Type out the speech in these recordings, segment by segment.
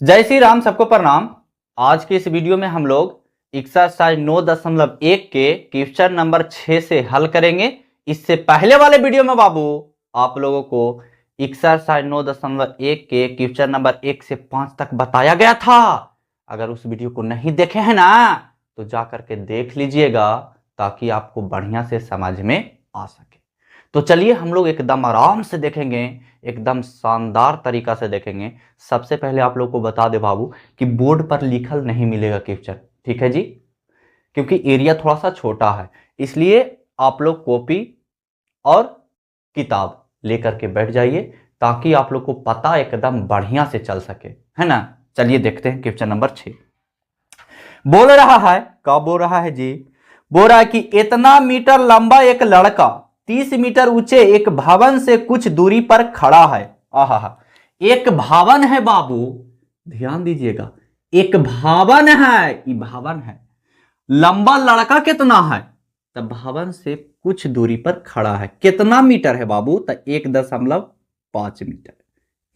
जय श्री राम, सबको प्रणाम। आज के इस वीडियो में हम लोग एक्सरसाइज 9.1 के क्वेश्चन नंबर 6 से हल करेंगे। इससे पहले वाले वीडियो में बाबू आप लोगों को एक्सरसाइज 9.1 के क्वेश्चन नंबर 1 से 5 तक बताया गया था। अगर उस वीडियो को नहीं देखे हैं ना तो जा करके देख लीजिएगा ताकि आपको बढ़िया से समझ में आ सके। तो चलिए हम लोग एकदम आराम से देखेंगे, एकदम शानदार तरीका से देखेंगे। सबसे पहले आप लोग को बता दे बाबू कि बोर्ड पर लिखल नहीं मिलेगा क्वेश्चन, ठीक है जी, क्योंकि एरिया थोड़ा सा छोटा है, इसलिए आप लोग कॉपी और किताब लेकर के बैठ जाइए ताकि आप लोग को पता एकदम बढ़िया से चल सके, है ना। चलिए देखते हैं क्वेश्चन नंबर 6। बोल रहा है, क्या बोल रहा है जी? बोल रहा है कि इतना मीटर लंबा एक लड़का 30 मीटर ऊंचे एक भवन से कुछ दूरी पर खड़ा है। आहा, एक भवन है बाबू, ध्यान दीजिएगा, एक भवन है, ये भवन है। लंबा लड़का कितना है? तो भवन से कुछ दूरी पर खड़ा है। कितना मीटर है बाबू? तो 1.5 मीटर।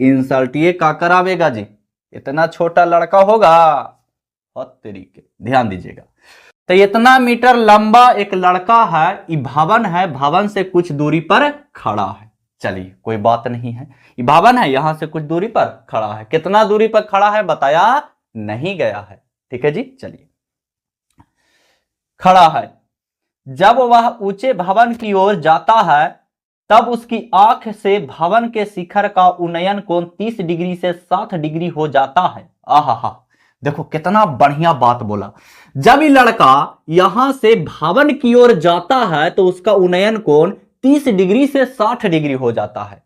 इंसल्टिए का करावेगा जी, इतना छोटा लड़का होगा? और तरीके ध्यान दीजिएगा, तो इतना मीटर लंबा एक लड़का है, ये भवन है, भवन से कुछ दूरी पर खड़ा है। चलिए कोई बात नहीं है, ये भवन है, यहां से कुछ दूरी पर खड़ा है। कितना दूरी पर खड़ा है बताया नहीं गया है, ठीक है जी। चलिए, खड़ा है। जब वह ऊंचे भवन की ओर जाता है तब उसकी आंख से भवन के शिखर का उन्नयन कोण 30 डिग्री से 60 डिग्री हो जाता है। आहा, देखो कितना बढ़िया बात बोला। जब ये लड़का यहां से भवन की ओर जाता है तो उसका उन्नयन कोण 30 डिग्री से 60 डिग्री हो जाता है।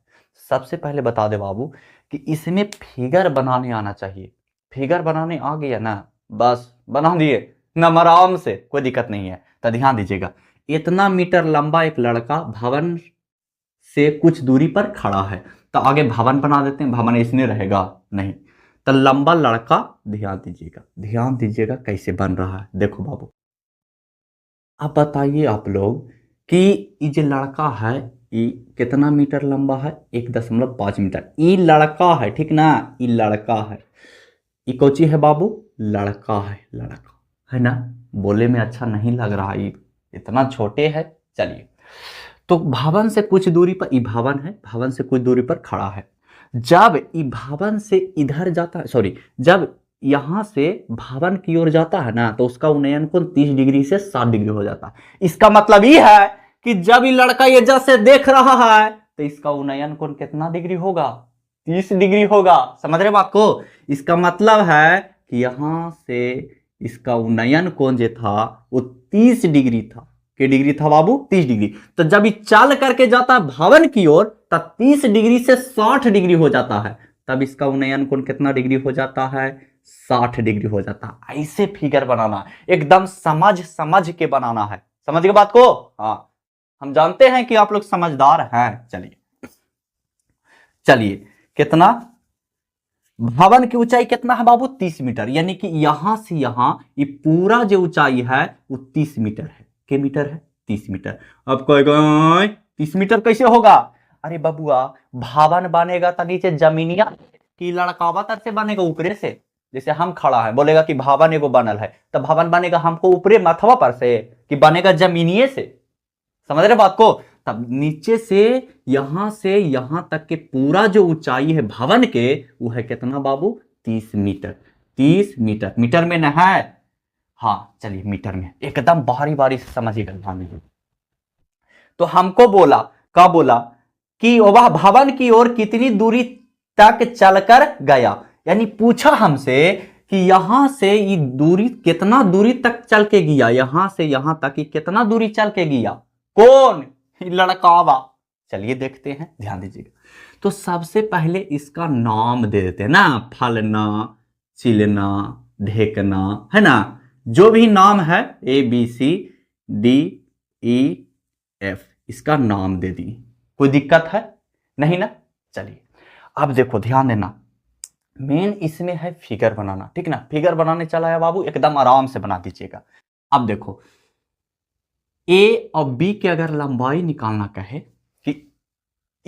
सबसे पहले बता दे बाबू कि इसमें फिगर बनाने आना चाहिए। फिगर बनाने आ गया ना, बस बना दिए नंबर आराम से, कोई दिक्कत नहीं है। तो ध्यान दीजिएगा, इतना मीटर लंबा एक लड़का भवन से कुछ दूरी पर खड़ा है, तो आगे भवन बना देते हैं, भवन इसमें रहेगा नहीं। तो लंबा लड़का, ध्यान दीजिएगा, ध्यान दीजिएगा कैसे बन रहा है। देखो बाबू, अब बताइए आप लोग कि ये जो लड़का है ये कितना मीटर लंबा है? 1.5 मीटर। ये लड़का है, ठीक ना, ये लड़का है। ये कोची है बाबू? लड़का है, लड़का है ना। बोले में अच्छा नहीं लग रहा, ये इतना छोटे है। चलिए, तो भवन से कुछ दूरी पर, ये भवन है, भवन से कुछ दूरी पर खड़ा है। जब ये भवन से इधर जाता है, सॉरी, जब यहां से भवन की ओर जाता है ना तो उसका उन्नयन कोण 30 डिग्री से 60 डिग्री हो जाता है। इसका मतलब ये है कि जब ये लड़का ये जैसे देख रहा है तो इसका उन्नयन कोण कितना डिग्री होगा? 30 डिग्री होगा। समझ रहे बात को? इसका मतलब है कि यहां से इसका उन्नयन कोण जो था वो 30 डिग्री था। कि डिग्री था बाबू? 30 डिग्री। तो जब ये चाल करके जाता है भवन की ओर तब 30 डिग्री से 60 डिग्री हो जाता है, तब इसका उन्नयन कोण कितना डिग्री हो जाता है? 60 डिग्री हो जाता है। ऐसे फिगर बनाना, एकदम समझ समझ के बनाना है। समझ गए बात को? हाँ, हम जानते हैं कि आप लोग समझदार हैं। चलिए चलिए, कितना भवन की ऊंचाई कितना है बाबू? 30 मीटर, यानी कि यहां से यहां ये पूरा जो ऊंचाई है वो 30 मीटर है। के मीटर है? 30 मीटर। अब कहेगा 30 मीटर कैसे होगा? अरे बबुआ, भवन बनेगा तो नीचे जमीनिया की लड़कावा तर से बनेगा, ऊपरे से। जैसे हम खड़ा है, बोलेगा कि भवन एगो बनल है, तो भवन बनेगा हमको ऊपरे मथवा पर से कि बनेगा जमीनिए से? समझ रहे बात को? तब नीचे से यहां तक के पूरा जो ऊंचाई है भवन के वो है कितना बाबू? 30 मीटर। 30 मीटर, मीटर में न है? हाँ चलिए, मीटर में। एकदम बारी बारी से समझिएगा, ध्यान दीजिए। तो हमको बोला, क्या बोला कि वह भवन की ओर कितनी दूरी तक चलकर गया, यानी पूछा हमसे कि यहां से ये दूरी कितना दूरी तक चल के गया, यहां से यहां तक कितना दूरी चल के गया। कौन? लड़कावा। चलिए देखते हैं, ध्यान दीजिएगा। तो सबसे पहले इसका नाम दे देते हैं ना, फलना, चिलना, ढेकना, है ना। जो भी नाम है ABCDEF, इसका नाम दे दी। कोई दिक्कत है नहीं ना? चलिए, अब देखो ध्यान देना, मेन इसमें है फिगर बनाना, ठीक ना। फिगर बनाने चला है बाबू, एकदम आराम से बना दीजिएगा। अब देखो, ए और बी के अगर लंबाई निकालना कहे कि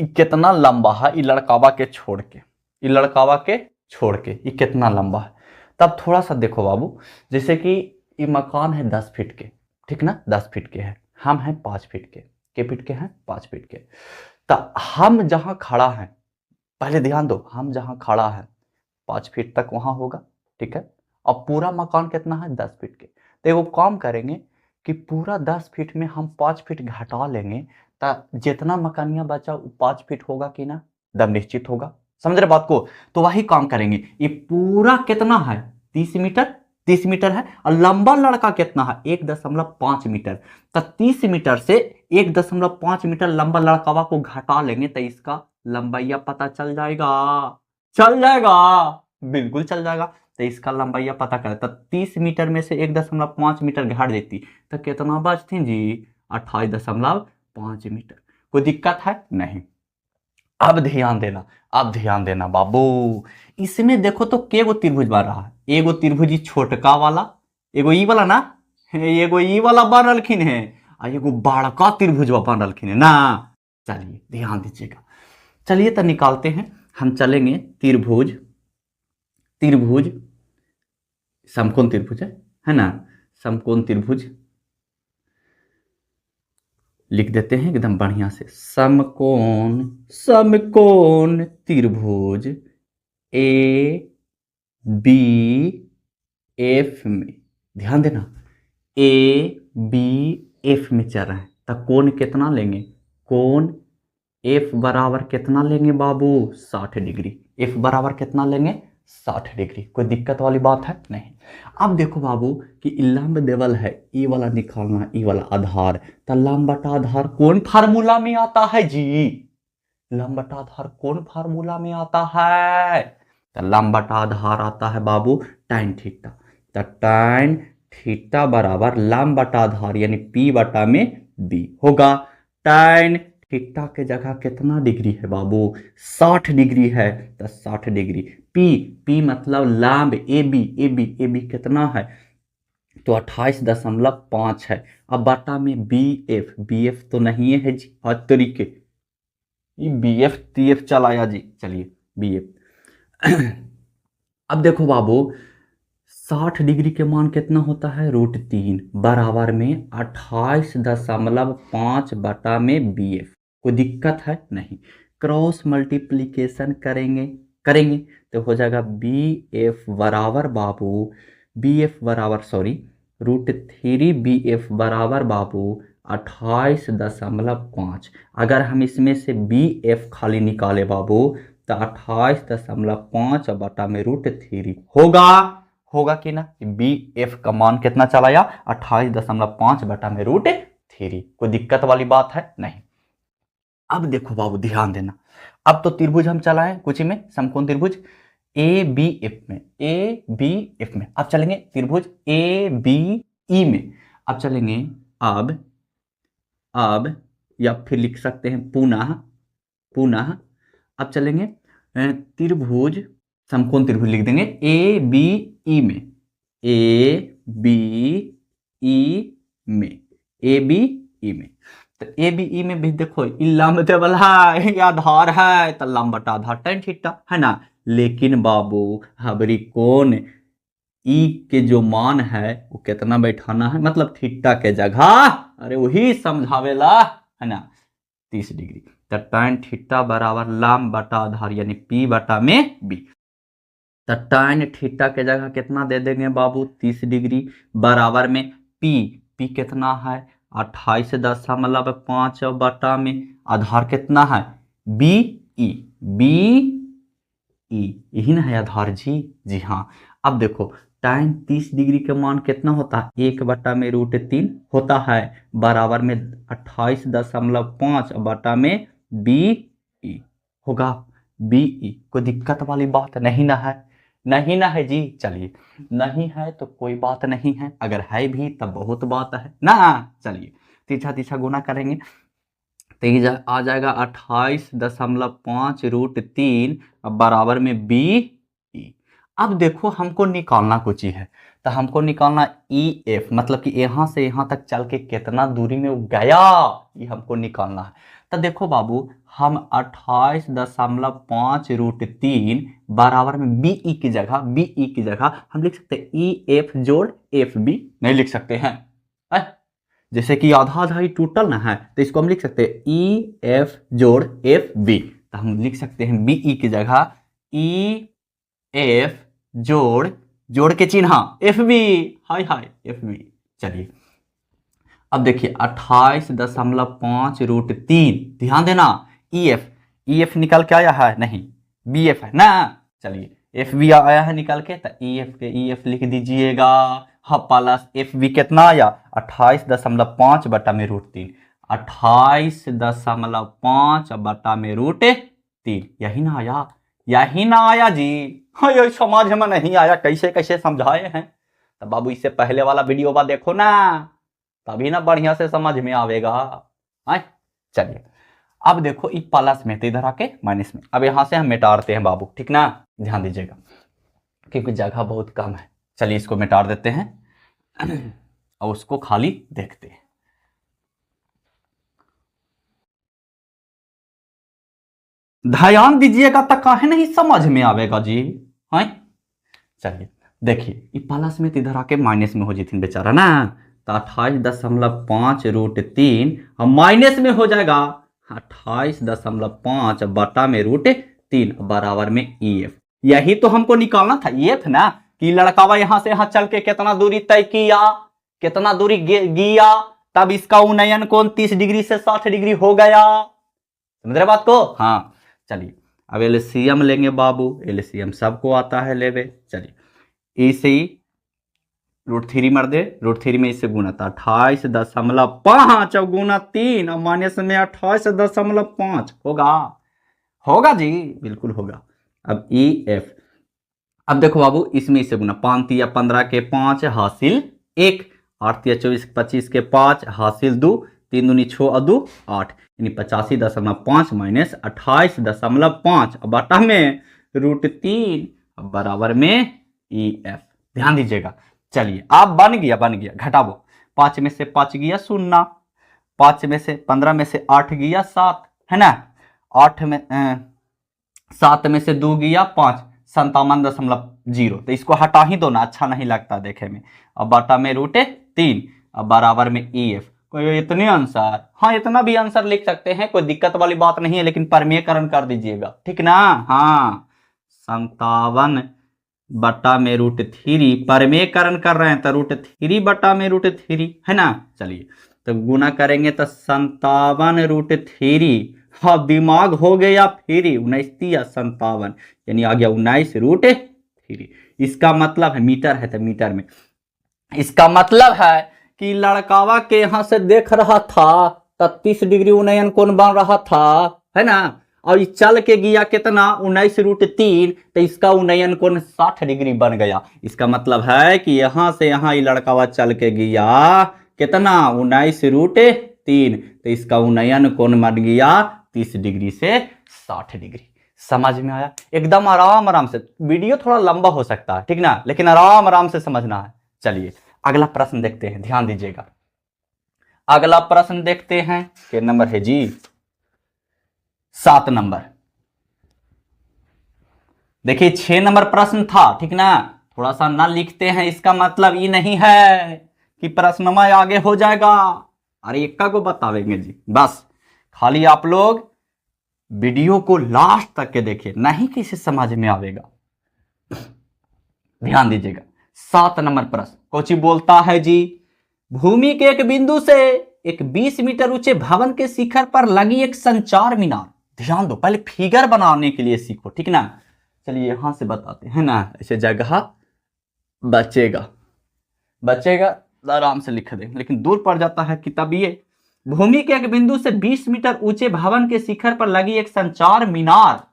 कितना लंबा है, ये लड़कावा के छोड़ के, ये लड़कावा के छोड़ के ये कितना लंबा है। तब थोड़ा सा देखो बाबू, जैसे कि ये मकान है 10 फीट के, ठीक ना, 10 फीट के है, हम हैं 5 फीट के फीट के हैं 5 फीट के। तो हम जहां खड़ा है, पहले ध्यान दो, हम जहां खड़ा है 5 फीट तक वहां होगा, ठीक है। और पूरा मकान कितना है 10 फीट के। तो वो काम करेंगे कि पूरा 10 फीट में हम 5 फीट घटा लेंगे, तो जितना मकानिया बचा वो 5 फीट होगा कि ना, दम निश्चित होगा। समझ रहे बात को। तो वही काम करेंगे। ये पूरा कितना है 30 मीटर, 30 मीटर है, और लंबा लड़का कितना है 1.5 मीटर। तो 30 मीटर से 1.5 मीटर लंबा लड़कावा को घटा लेंगे तो इसका लंबाइया पता चल जाएगा। चल जाएगा, बिल्कुल चल जाएगा। तो इसका लंबाइया पता करें तो 30 मीटर में से 1.5 मीटर घट देती तो कितना बचती जी, 28.5 मीटर। कोई दिक्कत है नहीं। अब ध्यान देना, अब ध्यान देना बाबू, इसमें देखो तो केगो त्रिभुज बन रहा है। एगो त्रिभुज ई छोटका वाला, एगो ई वाला ना, एगो ई वाला बनलखिन है, आ एगो बड़का त्रिभुज बन रखिन है ना। चलिए ध्यान दीजिएगा। चलिए तो निकालते हैं। हम चलेंगे त्रिभुज, त्रिभुज समकोण त्रिभुज है ना, समकोण त्रिभुज लिख देते हैं एकदम बढ़िया से। समकोण, समकोण त्रिभुज ए बी एफ में, ध्यान देना, ए बी एफ में चल रहे हैं। तो कोण कितना लेंगे, कोण एफ बराबर कितना लेंगे बाबू 60 डिग्री। एफ बराबर कितना लेंगे 60 डिग्री। कोई दिक्कत वाली बात है नहीं। अब देखो बाबू कि लंब देवल है, ई वाला निकालना है, ई वाला आधार। तो लंब बटा आधार कौन फार्मूला में आता है जी, लंब बटा आधार कौन फार्मूला में आता है। तो लंब बटा आधार आता है बाबू tan थीटा। तो tan थीटा बराबर लंब बटा आधार यानी p बटा में b होगा। tan थीटा के जगह कितना डिग्री है बाबू 60 डिग्री है। तो 60 डिग्री p मतलब लंब ab कितना है तो 28.5 है। अब बटा में bf तो नहीं है जी, हर तरीके ये bf tf चलाया जी। चलिए bf अब देखो बाबू 60 डिग्री के मान कितना होता है √3 बराबर में 28.5 बटा में bf। कोई दिक्कत है नहीं। क्रॉस मल्टीप्लीकेशन करेंगे, करेंगे तो हो जाएगा bf बराबर बाबू, bf बराबर सॉरी √3 bf बराबर बाबू 28.5। अगर हम इसमें से bf खाली निकाले बाबू तो 28.5 बटा में √3 होगा, होगा कि ना। bf का मान कितना चलाया 28.5 बटा में √3। कोई दिक्कत वाली बात है नहीं। अब देखो बाबू ध्यान देना, अब तो त्रिभुज हम चलाएं कुछ में, समकोण त्रिभुज ए बी एफ में, ए बी एफ में। अब चलेंगे त्रिभुज ए बी ई में। अब चलेंगे अब या फिर लिख सकते हैं पुनः, पुनः अब चलेंगे त्रिभुज समकोण त्रिभुज लिख देंगे ए बी ई में, ए बी ई में, ए बी ई में। तो ए बी ई में भी देखो लंब देवल है, ये आधार है, तो लंब बटा आधार tan थीटा है ना। लेकिन बाबू हमारी कोण ई के जो मान है वो कितना बैठाना है, मतलब थीटा के जगह, अरे वही समझावेला है ना 30 डिग्री। तो tan थीटा बराबर लंब बटा आधार यानी p बटा में b। तो tan थीटा के जगह कितना दे देंगे बाबू 30 डिग्री बराबर में p कितना है 28.5 बटा में आधार कितना है b e, यही ना है आधार जी। जी हाँ। अब देखो tan 30 डिग्री के मान कितना होता है 1 बटा में √3 होता है बराबर में 28.5 बटा में BE होगा, BE। कोई दिक्कत वाली बात नहीं ना है, नहीं ना है जी। चलिए नहीं है तो कोई बात नहीं है, अगर है भी तब बहुत बात है ना। चलिए तीछा तीछा गुना करेंगे तो ये आ जाएगा 28.5 √3 बराबर में BE। अब देखो हमको निकालना कुछ ही है, तो हमको निकालना ई एफ, मतलब कि यहाँ से यहाँ तक चल के कितना दूरी में वो गया, ये हमको निकालना है। तो देखो बाबू, हम 28.5 √3 बराबर में बी ई की जगह हम लिख सकते हैं ई एफ जोड़ एफ बी, नहीं लिख सकते हैं? जैसे कि आधा आधा ही टोटल ना है, तो इसको हम लिख सकते हैं ई एफ जोड़ एफ बी। तो हम लिख सकते हैं बी ई की जगह ई एफ जोड़ के चिन्ह एफ बी, हाय हाय एफ बी। चलिए अब देखिए 28.5 √3, ध्यान देना ई एफ निकल के आया है, नहीं बी एफ है ना। चलिए एफ बी आया है निकल के, तो ई एफ के ई एफ लिख दीजिएगा। हाँ प्लस एफ बी कितना आया 28.5 बटा में √3, 28.5 बटा में √3, यही ना आया, यही ना आया जी। हाँ ये समझ में नहीं आया, कैसे कैसे समझाए हैं? तो बाबू इससे पहले वाला वीडियो बा देखो ना, तभी ना बढ़िया से समझ में आवेगा। चलिए अब देखो ये प्लस में, तो इधर आके माइनस में। अब यहां से हम मिटाते हैं बाबू, ठीक ना, ध्यान दीजिएगा क्योंकि जगह बहुत कम है। चलिए इसको मिटा देते हैं और उसको खाली देखते हैं। ध्यान दीजिएगा तो काहे नहीं समझ में आवेगा जी। हाँ चलिए देखिए ये प्लस में, तो इधर आके माइनस में हो जाती बेचारा ना, तो 28.5 √3 हम माइनस में हो जाएगा 28.5 बटा में √3 बराबर में ई एफ। यही तो हमको निकालना था, ई एफ ना, कि लड़कावा यहां से यहां चल के कितना दूरी तय किया, कितना दूरी गया, तब इसका उन्नयन कोण 30 डिग्री से 60 डिग्री हो गया। समझ रहे बात को? हाँ चलिए अब एलसीएम लेंगे बाबू, एलसीएम सबको आता है लेवे। चलिए इसे √3 मर दे, √3 में इससे गुना था 28.5 और गुना 3 और माइनस में 28.5 होगा जी, बिल्कुल होगा। अब ई एफ, अब देखो बाबू इसमें इससे गुना, 5 या 15 के 5 हासिल 1, 8 या 24 25 के 5 हासिल 2, 3 दूनी 6 और 2 8, यानी 85.5 माइनस 28.5 बटा में √3 बराबर में ई एफ। ध्यान दीजिएगा। चलिए अब बन गया, घटाओ, 5 में से 5 गया 0, 5 में से 15 में से 8 गया 7, है ना, 8 में 7 में से 2 गया 5, 57.0, तो इसको हटा ही दो ना, अच्छा नहीं लगता देखे में। अब बटा में √3 अब बराबर में ई एफ। कोई इतने आंसर, हाँ इतना भी आंसर लिख सकते हैं, कोई दिक्कत वाली बात नहीं है, लेकिन परमेयकरण कर दीजिएगा, ठीक ना। हाँ 57 बटा में √3, परमेयकरण कर रहे हैं तो √3 बटा में √3, है ना। चलिए तो गुना करेंगे तो 57 √3, हाँ दिमाग हो गया फ्री, 19 या 57 यानी आ गया 19 √3। इसका मतलब है मीटर है तो मीटर में, इसका मतलब है कि लड़कावा के यहां से देख रहा था 30 डिग्री उन्नयन कोण बन रहा था, है ना, और चल के गया कितना 19 √3, तो इसका उन्नयन कोण 60 डिग्री बन गया। इसका मतलब है कि यहां से यहां ये लड़कावा चल के गया कितना 19 √3, तो इसका उन्नयन कोण बन गया 30 डिग्री से 60 डिग्री। समझ में आया? एकदम आराम आराम से, वीडियो थोड़ा लंबा हो सकता है, ठीक ना, लेकिन आराम आराम से समझना है। चलिए अगला प्रश्न देखते हैं, ध्यान दीजिएगा। अगला प्रश्न देखते हैं, क्या नंबर है जी? 7 नंबर। देखिए 6 नंबर प्रश्न था, ठीक ना, थोड़ा सा ना लिखते हैं, इसका मतलब ये नहीं है कि प्रश्न में आगे हो जाएगा, अरे इक्का को बतावेंगे जी, बस खाली आप लोग वीडियो को लास्ट तक के देखिए, नहीं किसी समझ में आवेगा। ध्यान दीजिएगा 7 नंबर प्रश्न कोची बोलता है जी, भूमि के एक बिंदु से एक 20 मीटर ऊंचे भवन के शिखर पर लगी एक संचार मीनार। ध्यान दो, पहले फिगर बनाने के लिए सीखो, ठीक ना। चलिए यहां से बताते हैं ना, ऐसे जगह बचेगा आराम से लिख दें, लेकिन दूर पड़ जाता है किताब। ये भूमि के एक बिंदु से 20 मीटर ऊंचे भवन के शिखर पर लगी एक संचार मीनार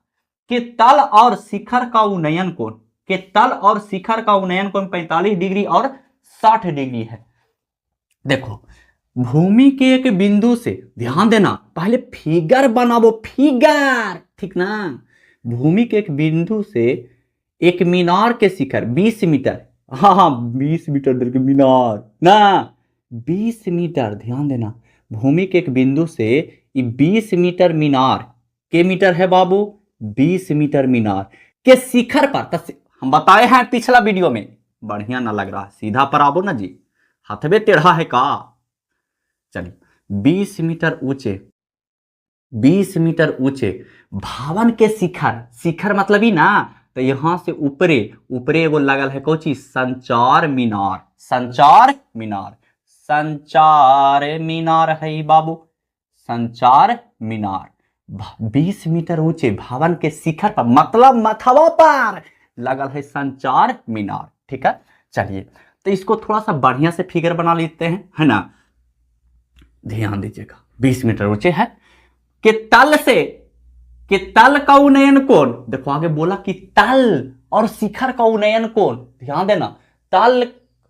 के तल और शिखर का उन्नयन कोण, के तल और शिखर का उन्नयन कोण 45 डिग्री और 60 डिग्री है। देखो भूमि के एक बिंदु से, ध्यान देना, पहले फिगर बनाओ, फिगर, ठीक ना। भूमि के एक बिंदु से एक मीनार के शिखर 20 मीटर, हाँ 20 मीटर दर के मीनार ना, 20 मीटर, ध्यान देना, भूमि के एक बिंदु से 20 मीटर मीनार के मीटर है बाबू, 20 मीटर मीनार के शिखर पर, हम बताए हैं पिछला वीडियो में, बढ़िया ना लग रहा, सीधा पर आवो ना जी, हाथवे टेढ़ा है का। चलिए 20 मीटर ऊंचे, 20 मीटर ऊंचे भवन के शिखर, शिखर मतलब ही ना, तो यहां से ऊपरे, ऊपरे एगो लगल है कोची, संचार मीनार, संचार मीनार, संचार मीनार है बाबू, संचार मीनार 20 मीटर ऊंचे भवन के शिखर पर, मतलब मथवा पर लगल है संचार मीनार, ठीक है। चलिए तो इसको थोड़ा सा बढ़िया से फिगर बना लेते हैं, है ना, ध्यान दीजिएगा, 20 मीटर ऊंचे है कि तल से, कि तल का उन्नयन कोण, देखो आगे बोला कि तल और शिखर का उन्नयन कोण, ध्यान देना, तल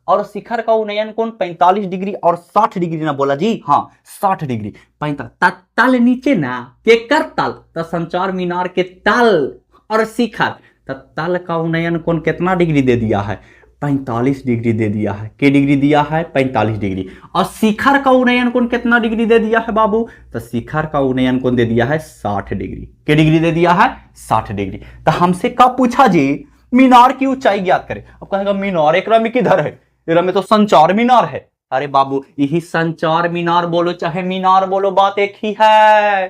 और शिखर का उन्नयन कोण 45 डिग्री और 60 डिग्री ना बोला जी, हाँ 60 डिग्री, 45 तल नीचे ना, के कर तल, तो संचार मीनार के तल और शिखर, तो तल का उन्नयन कोण कितना डिग्री दे दिया है, 45 डिग्री दे दिया है, के डिग्री दिया है 45 डिग्री, और शिखर का उन्नयन कोण कितना डिग्री दे दिया है बाबू, तो शिखर का उन्नयन कोण दे दिया है 60 डिग्री, के डिग्री दे दिया है 60 डिग्री। तो हमसे कब पूछा जी मीनार की ऊंचाई ज्ञात करें, अब कहेगा मीनार एकरा में किधर है, एकरा में तो संचार मीनार है, अरे बाबू यही संचार मीनार बोलो चाहे मीनार बोलो, बात एक ही है,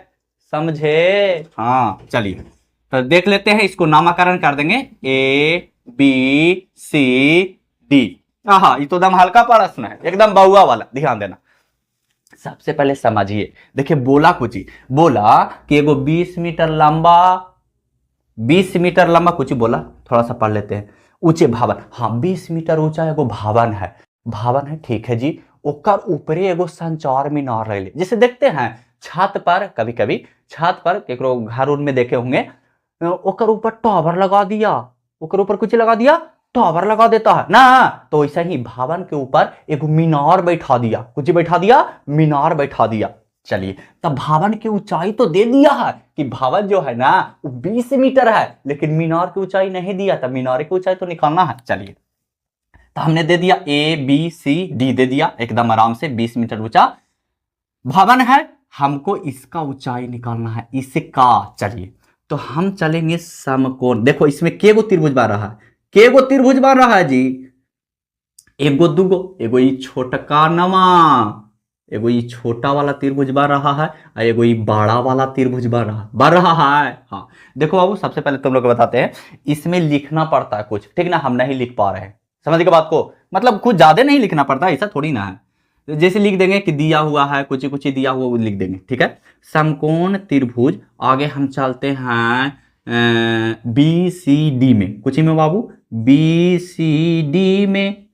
समझे, हाँ। चलिए तो देख लेते हैं, इसको नामकरण कर देंगे, ए बी सी डी, हाँ ये तो एकदम हल्का प्रश्न है, एकदम बहुआ वाला, ध्यान देना। सबसे पहले समझिए, देखिए बोला कुछ ही, बोला कि एगो 20 मीटर लंबा, 20 मीटर लंबा कुछ ही बोला, थोड़ा सा पढ़ लेते हैं, ऊंचे भवन, हाँ 20 मीटर ऊंचा एगो भवन है, भवन है, ठीक है जी, ओकर ऊपरे एगो संचार मीनार रहे, जैसे देखते हैं छत पर, कभी कभी छत पर केकरो घर उर में देखे होंगे, ओकर ऊपर टावर लगा दिया, ओकर ऊपर कुछ लगा दिया, टावर लगा देता है ना, तो ऐसा ही भवन के ऊपर एक मीनार बैठा दिया, कुछ बैठा दिया, मीनार बैठा दिया। चलिए तब भवन की ऊंचाई तो दे दिया है कि भवन जो है ना वो 20 मीटर है, लेकिन मीनार की ऊंचाई नहीं दिया, तब मीनार की ऊंचाई तो निकालना है। चलिए तो हमने दे दिया ए बी सी डी दे दिया, एकदम आराम से 20 मीटर ऊंचा भवन है, हमको इसका ऊंचाई निकालना है, इसका। चलिए तो हम चलेंगे समकोण, देखो इसमें के गो त्रिभुज बन रहा है, के गो त्रिभुज बन रहा है जी, एगो दूगो, एगो ये छोटका नमा, एगो ये छोटा वाला त्रिभुज बन रहा है, और एगो ये बड़ा वाला त्रिभुज बन रहा है, हाँ। देखो बाबू सबसे पहले तुम लोग को बताते हैं, इसमें लिखना पड़ता है कुछ, ठीक ना, हम नहीं लिख पा रहे हैं, समझ के बात को, मतलब कुछ ज्यादा नहीं लिखना पड़ता, ऐसा थोड़ी ना है, जैसे लिख देंगे कि दिया हुआ है, कुछ कुछ दिया हुआ वो लिख देंगे, ठीक है। समकोण त्रिभुज, आगे हम चलते हैं बी सी डी में, कुछ ही में बाबू, बी सी डी में,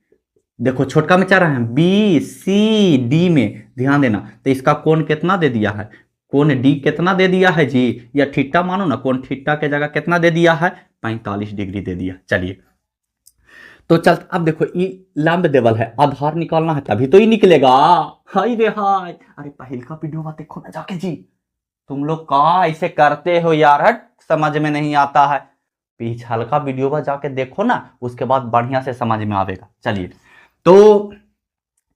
देखो छोटका में चल रहा है, बी सी डी में, ध्यान देना, तो इसका कोण कितना दे दिया है, कोण डी कितना दे दिया है जी, या थीटा मानो ना, कोण थीटा के जगह कितना दे दिया है, 45 डिग्री दे दिया। चलिए तो चल, अब देखो ये लंब देवल है, आधार निकालना है तभी तो ये निकलेगा, हाय रे हाय, अरे पहले का वीडियो बात देखो ना जाके जी, तुम लोग का ऐसे करते हो यार, हट समझ में नहीं आता है, पिछल का वीडियो पर जाके देखो ना, उसके बाद बढ़िया से समझ में आवेगा। चलिए तो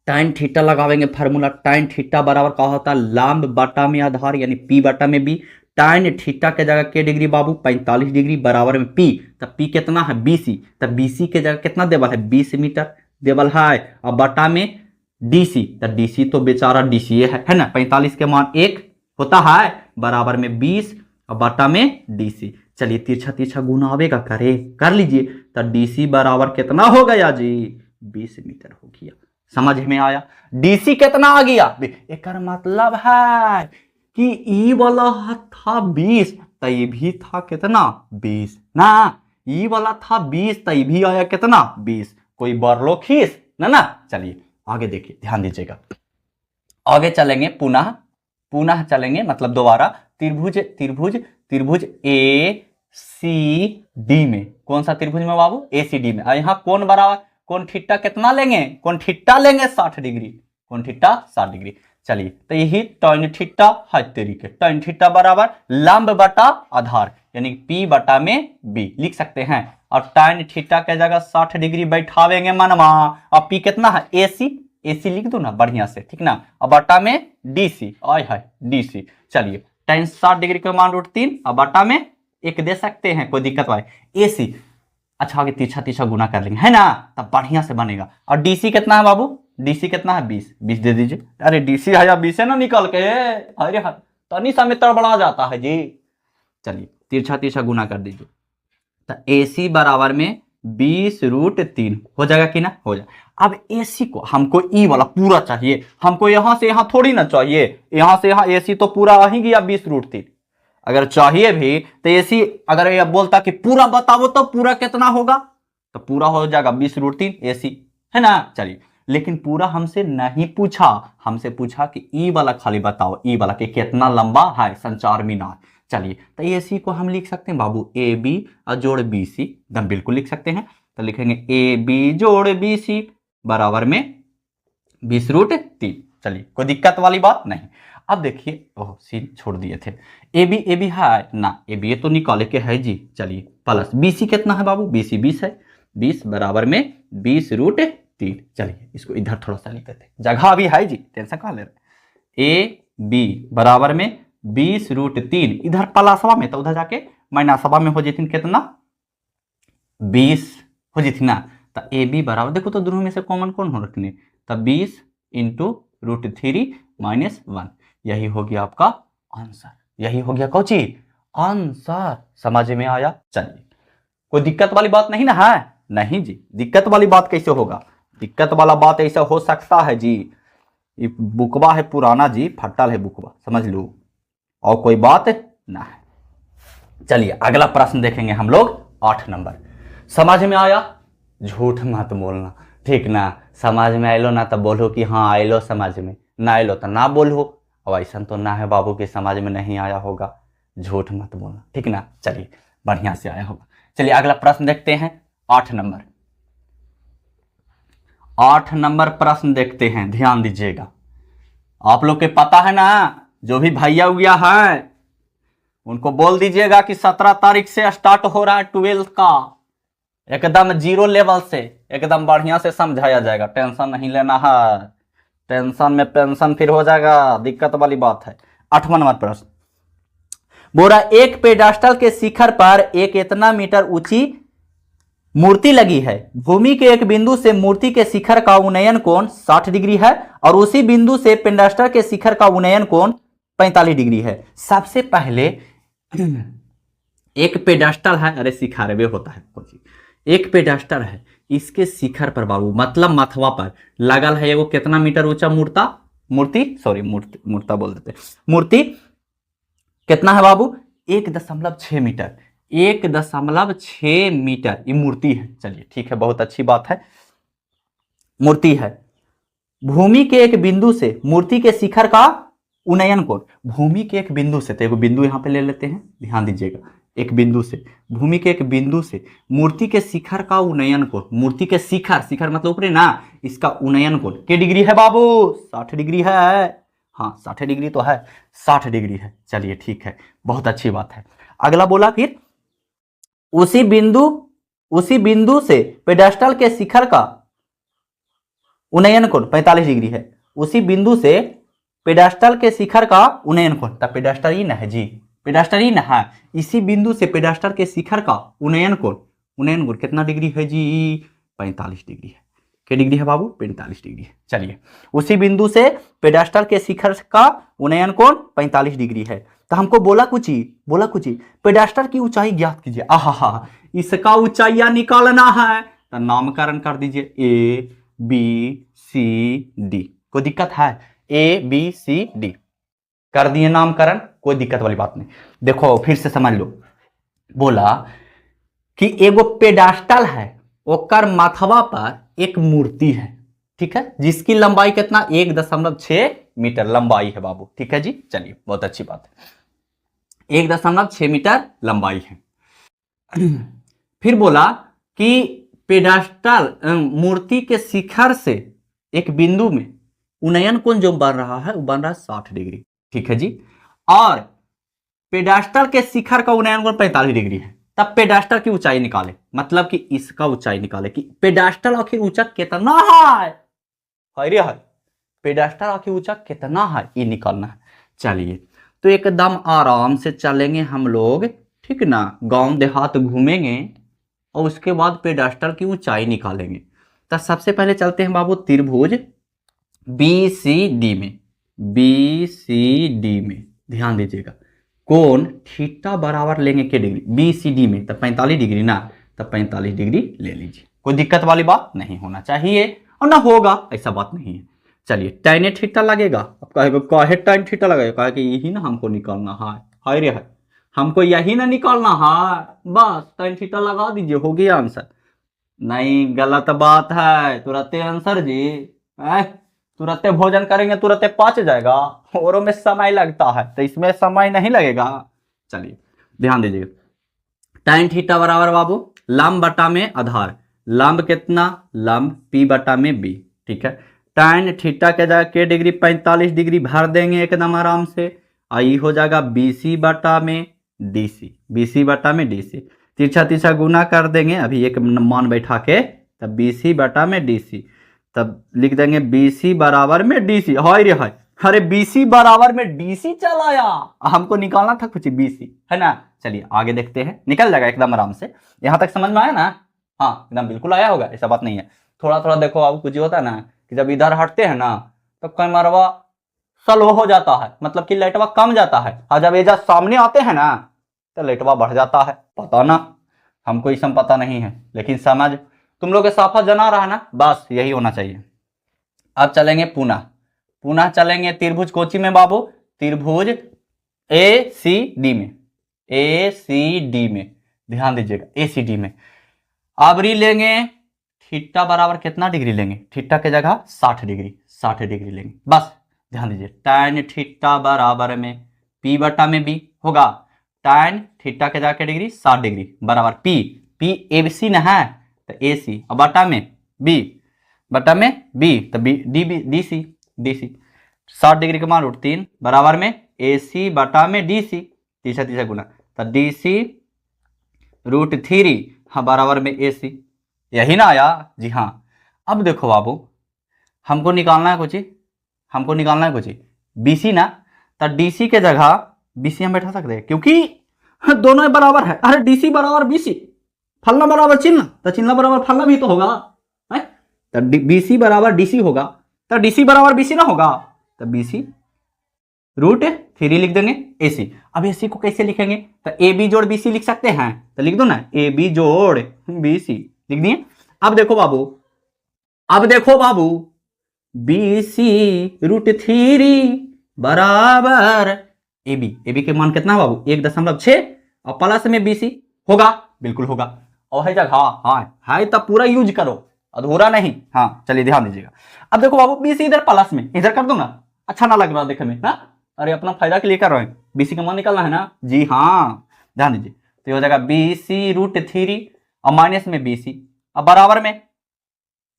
tan थीटा लगावेंगे फार्मूला, tan थीटा बराबर क्या होता है, लंब बटा में आधार, यानी p बटा में b, tan थीटा के जगह के डिग्री बाबू 45 डिग्री बराबर में p, तब p कितना है bc, तब bc के जगह कितना देवल है 20 मीटर देवल है, और बटा में dc, तब dc तो बेचारा dc है ना, 45 के मान 1 होता है, बराबर में 20 और बटा में dc। चलिए तिरछा तिरछा गुना आवेगा, करे कर लीजिए, तब dc बराबर कितना हो गया जी, 20 मीटर हो गया, समझ में आया, डीसी कितना आ गया, एक मतलब है कि ई वाला था 20, तो ये भी था कितना 20 ना, ई वाला था 20 तो ये भी आया कितना 20, कोई बरलो खीस ना। चलिए आगे देखिए, ध्यान दीजिएगा, आगे चलेंगे, पुनः पुनः चलेंगे, मतलब दोबारा, त्रिभुज त्रिभुज त्रिभुज ए सी डी में, कौन सा त्रिभुज में बाबू, ए सी डी में, यहाँ कौन बराबर, कौन थीटा कितना लेंगे, कौन थीटा लेंगे 60 डिग्री, कौन थीटा 60 डिग्री। चलिए तो यही tan थीटा है तरीके, tan थीटा बराबर लंब बटा आधार, यानी p बटा में b लिख सकते हैं, और tan थीटा के जगह 60 डिग्री बैठावेंगे मनवा। अब पी कितना है, AC, AC लिख दो ना बढ़िया से, ठीक ना। अब बटा में DC, आय हाय DC। चलिए tan 60 डिग्री का मान √3, अब बटा में 1 दे सकते हैं, कोई दिक्कत भाई। AC, अच्छा आगे तिरछा तिरछा गुना कर लेंगे, है ना, तब बढ़िया से बनेगा। और DC कितना है बाबू, DC कितना है 20, 20 दे दीजिए। अरे DC है या 20 है ना निकल के, अरे तनी सा में तड़बड़ा जाता है जी। चलिए तिरछा तिरछा गुना कर दीजिए, तो AC बराबर में 20√3 हो जाएगा कि ना, हो जाएगा। अब AC को हमको E वाला पूरा चाहिए, हमको यहां से यहां थोड़ी ना चाहिए, यहां से यहां AC तो पूरा आ ही गया 20√3। अगर चाहिए भी तो AC अगर यह बोलता कि पूरा बताओ तो पूरा कितना होगा, तो पूरा हो जाएगा 20√3 AC, है ना। चलिए, लेकिन पूरा हमसे नहीं पूछा, हमसे पूछा कि ई वाला खाली बताओ, ई वाला कि कितना लंबा है संचार मीनार। चलिए, तो AC को हम लिख सकते हैं बाबू AB जोड़ BC, एकदम बिल्कुल लिख सकते हैं। तो लिखेंगे AB जोड़ BC बराबर में 20√3। चलिए, कोई दिक्कत वाली बात नहीं। अब देखिए, ओह सीन छोड़ दिए थे, AB है ना, AB ये तो निकाले के है जी। चलिए, प्लस BC कितना है बाबू, BC 20 है, 20 बराबर में 20√3। चलिए, इसको इधर थोड़ा सा लिख देते, जगह भी है जी, टेंशन कहाँ ले रहे। AB बराबर में 20√3, इधर प्लसवा में तो उधर जाके माइनसवा में हो जाती कितना, 20 हो जाती ना। तो AB बराबर, देखो तो दोनों में से कॉमन कौन हो रखने, तो 20 × √3 - 1, यही हो गया आपका आंसर, यही हो गया कौची आंसर। समझ में आया। चलिए, कोई दिक्कत वाली बात नहीं ना है, नहीं जी, दिक्कत वाली बात कैसे होगा, दिक्कत वाला बात ऐसा हो सकता है जी, ये बुकवा है पुराना जी, फटल है बुकवा, समझ लो, और कोई बात ना है। चलिए, अगला प्रश्न देखेंगे हम लोग, 8 नंबर। समझ में आया, झूठ मत बोलना, ठीक ना। समझ में आयलो ना तो बोलो कि हाँ आयलो समझ में, ना आयलो तो ना बोलो। अब ऐसा तो ना है बाबू कि समझ में नहीं आया होगा, झूठ मत बोलना, ठीक ना। चलिए, बढ़िया से आया होगा। चलिए, अगला प्रश्न देखते हैं, 8 नंबर। 8 नंबर प्रश्न देखते हैं, ध्यान दीजिएगा। आप लोग के पता है ना, जो भी भैया उया है उनको बोल दीजिएगा कि 17 तारीख से स्टार्ट हो रहा है 12th का, एकदम 0 लेवल से, एकदम बढ़िया से समझाया जाएगा, टेंशन नहीं लेना है, टेंशन में पेंशन फिर हो जाएगा, दिक्कत वाली बात है। 8वां नंबर प्रश्न, बोरा एक पेडास्टल के शिखर पर एक इतना मीटर ऊंची मूर्ति लगी है, भूमि के एक बिंदु से मूर्ति के शिखर का उन्नयन कोण 60 डिग्री है और उसी बिंदु से पेडास्टल के शिखर का उन्नयन कोण 45 डिग्री है। सबसे पहले एक पेडास्टल है, अरे शिखर वे होता है, एक पेडास्टल है, इसके शिखर पर बाबू मतलब माथवा पर लगल है एगो कितना मीटर ऊंचा मूर्ति कितना है बाबू, 1.6 मीटर, 1.6 मीटर ये मूर्ति है। चलिए ठीक है, बहुत अच्छी बात है, मूर्ति है। भूमि के एक बिंदु से मूर्ति के शिखर का उन्नयन कोण, भूमि के एक बिंदु से, तो एक बिंदु यहां पे ले लेते हैं, ध्यान दीजिएगा, एक बिंदु से, भूमि के एक बिंदु से मूर्ति के शिखर का उन्नयन कोण, मूर्ति के शिखर मतलब ऊपरी ना, इसका उन्नयन कोण के डिग्री है बाबू, 60 डिग्री है। हाँ 60 डिग्री तो है, 60 डिग्री है। चलिए ठीक है, बहुत अच्छी बात है। अगला बोला फिर उसी बिंदु से पेडास्टल के शिखर का उन्नयन कोण 45 डिग्री है, उसी बिंदु से पेडास्टल के शिखर का उन्नयन कोण, तब पेडास्टल ही ना है जी, पेडास्टल ही ना है, इसी बिंदु से पेडास्टल के शिखर का उन्नयन कोण कितना डिग्री है जी, 45 डिग्री है। क्या डिग्री है बाबू, 45 डिग्री है। चलिए, उसी बिंदु से पेडास्टल के शिखर का उन्नयन कोण 45 डिग्री है। तो हमको बोला कुछ ही पेडास्टल की ऊंचाई ज्ञात कीजिए। आहा, इसका ऊंचाइया निकालना है, तो नामकरण कर दीजिए A B C D, कोई दिक्कत है, A B C D कर दिए नामकरण, कोई दिक्कत वाली बात नहीं। देखो फिर से समझ लो, बोला कि एगो पेडास्टल है, ओकर माथवा पर एक मूर्ति है, ठीक है, जिसकी लंबाई कितना 1.6 मीटर लंबाई है बाबू, ठीक है जी। चलिए बहुत अच्छी बात है, 1.6 मीटर लंबाई है। फिर बोला कि पेडास्टल मूर्ति के शिखर से एक बिंदु में उन्नयन कोण जो बन रहा है वो बन रहा है 60 डिग्री, ठीक है जी, और पेडास्टल के शिखर का उन्नयन कोण 45 डिग्री है। तब पेडास्टर की ऊंचाई निकाले, मतलब कि इसका ऊंचाई निकाले कि पेडास्टर आखिर ऊंचा कितना है। अरे है पेडास्टर आखिर ऊंचा कितना है ये निकालना है। चलिए तो एकदम आराम से चलेंगे हम लोग, ठीक ना, गांव देहात घूमेंगे और उसके बाद पेडास्टर की ऊंचाई निकालेंगे। तो सबसे पहले चलते हैं बाबू त्रिभुज बी सी डी में, बी सी डी में ध्यान दीजिएगा कोण थीटा बराबर लेंगे के डिग्री बी सी डी में, तब 45 डिग्री ना, तब 45 डिग्री ले लीजिए, कोई दिक्कत वाली बात नहीं होना चाहिए और ना होगा ऐसा बात नहीं है। चलिए tan थीटा लगेगा, अब कहेगा काहे tan थीटा लगेगा, कहे कि यही ना हमको निकालना है, हाय रे है हमको यही ना निकालना है, बस tan थीटा लगा दीजिए हो गया आंसर। नहीं गलत बात है, तुरंत आंसर जी, तुरंत भोजन करेंगे तुरंत पच जाएगा, औरों में समय लगता है तो इसमें समय नहीं लगेगा। चलिए ध्यान दीजिएगा tan थीटा बराबर बाबू लंब बटा में आधार, लंब कितना, लंब p बटा में b, ठीक है। tan थीटा के जगह के डिग्री 45 डिग्री भर देंगे एकदम आराम से, आई हो जाएगा bc बटा में dc, bc बटा में dc, तिरछा तिरछा गुना कर देंगे अभी एक मान बैठा के, तब bc बटा में dc, तब लिख देंगे BC बराबर में DC, हाय रे हाय, अरे BC बराबर में DC चल आया, हमको निकालना था कुछ BC है ना। चलिए आगे देखते हैं, निकल जाएगा एकदम आराम से। यहां तक समझ में आया ना, हाँ एकदम बिल्कुल आया होगा, ऐसा बात नहीं है। थोड़ा थोड़ा देखो अब कुछ होता है ना कि जब इधर हटते हैं ना तो कैमरवा स्लो हो जाता है, मतलब कि लाइटवा कम जाता है, और जब एजा सामने आते हैं ना तो लाइटवा बढ़ जाता है। पता ना हमको इसम पता नहीं है, लेकिन समझ तुम लोग के साफा जना रहा ना, बस यही होना चाहिए। अब चलेंगे पुनः, पुनः चलेंगे त्रिभुज कोची में बाबू, त्रिभुज ए सी डी में, ए सी डी में ध्यान दीजिएगा, ए सी डी में आवरी लेंगे थीटा बराबर कितना डिग्री लेंगे, थीटा के जगह 60 डिग्री, 60 डिग्री लेंगे बस। ध्यान दीजिए tan थीटा बराबर में p बटा में b होगा, tan थीटा के जगह के डिग्री 60 डिग्री बराबर p, p ए सी न है तो ए सी, और बटा में b, बटा में b तो b D C, D C 60 degree का मान √3 बराबर में ए सी बटा में डी सी, तीसरा तीसरा गुना, तो डी सी √3 हाँ बराबर में ए सी, यही ना आया जी हाँ। अब देखो बाबू हमको निकालना है कुछ, हमको निकालना है कुछ BC ना, तो DC के जगह BC हम बैठा सकते हैं क्योंकि दोनों बराबर है, अरे DC बराबर BC, फलना बराबर चिन्ह तो चिन्ह बराबर फलना भी तो होगा है, तो BC बराबर DC होगा, तो DC बराबर BC ना होगा, तो BC √3 लिख देंगे AC। अब AC को कैसे लिखेंगे, तो AB जोड़ BC लिख सकते हैं, तो लिख दो ना AB जोड़ BC लिख दिए। अब देखो बाबू, अब देखो बाबू BC √3 बराबर AB, AB के मान कितना बाबू 1.6 और प्लस में BC होगा, बिल्कुल होगा, और है जगह हाँ है तो पूरा यूज करो, अधूरा नहीं। हाँ चलिए ध्यान दीजिएगा, अब देखो बाबू BC इधर प्लस में इधर कर दो ना, अच्छा ना लग रहा देखने में, हाँ अरे अपना फायदा के लिए कर रहे हैं, BC का मान निकालना है ना जी हाँ। ध्यान दीजिए तो ये हो जाएगा BC √3 और माइनस में BC अब बराबर में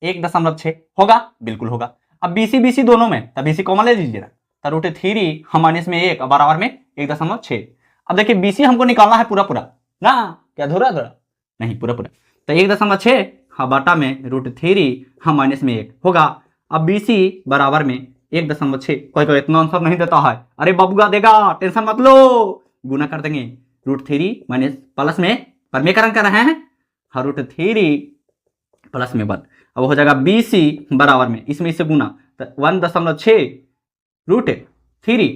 1.6 होगा, बिल्कुल होगा। अब BC BC दोनों में, तब BC कॉमन ले लीजिए ना, तो √3 हम माइनस में 1 बराबर में 1.6। अब देखिए BC हमको निकालना है पूरा पूरा ना, क्या अधूरा अधूरा नहीं, पूरा पूरा, तो 1.6 हाँ बटा में √3 हम माइनस में 1 होगा। अब BC बराबर में 1.6, कोई कोई इतना आंसर नहीं देता है, अरे बबुआ देगा टेंशन मत लो, गुना कर देंगे √3 माइनस प्लस में परमेकरण कर रहे हैं, हाँ √3 प्लस में 1, अब हो जाएगा BC बराबर में इसमें इससे गुना, तो 1.6 √3